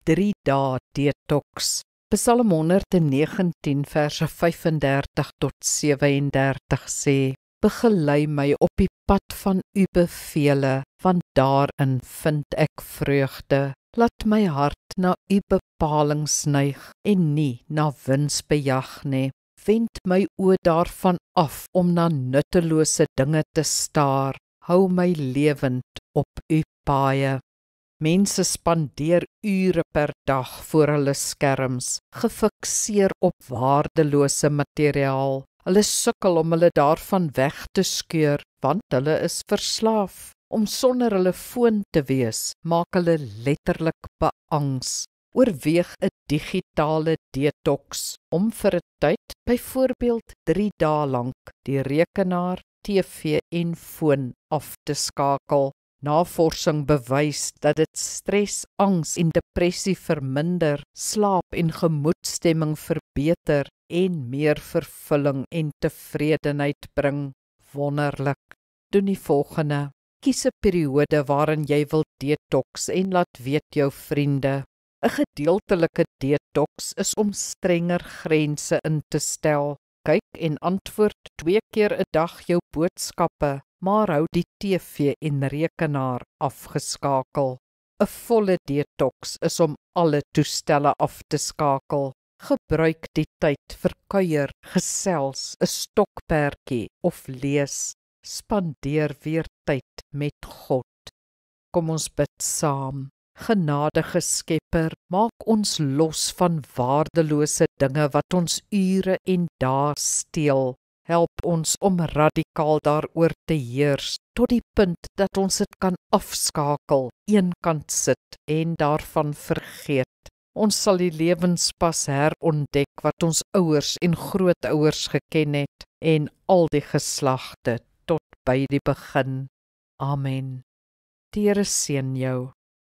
3 dae detox. Psalm 119 verse 35 tot 37 sê: Begelei my op die pad van u bevele, want daarin vind ek vreugde. Laat my hart na u bepalings neig en nie na winsbejag nie. Wend my oë daarvan af om na nuttelose dinge te staar. Hou my lewend op u paaie. Mense spandeer ure per dag voor hulle skerms, gefikseer op waardelose materiaal. Hulle sukkel om hulle daarvan weg te skeur, want hulle is verslaaf. Om sonder hulle foon te wees, maak hulle letterlik beangs. Oorweeg 'n digitale detox, om vir 'n tyd, byvoorbeeld 3 dae lank, die rekenaar, TV en foon af te skakel. Navorsing bewys dat dit stres, angs en depressie verminder, slaap en gemoedstemming verbeter en meer vervulling en tevredenheid bring. Wonderlik. Doen die volgende. Kies 'n periode waarin jy wil detox en laat weet jou vriende. 'n Gedeeltelike detox is om strenger grense in te stel. Kyk en antwoord 2 keer 'n dag jou boodskappe, maar hou die TV en rekenaar afgeskakel. 'n Volle detox is om alle toestelle af te skakel. Gebruik die tyd vir kuier, gesels, 'n stokperdjie of lees. Spandeer weer tyd met God. Kom ons bid saam. Genadige Skepper, maak ons los van waardelose dinge wat ons ure en dae steel. Help ons om radikaal daaroor te heers, tot die punt dat ons dit kan afskakel, eenkant sit en daarvan vergeet. Ons sal die lewenspas herontdek wat ons ouers en grootouers geken het, en al die geslagte tot by die begin. Amen. Die Here seën jou.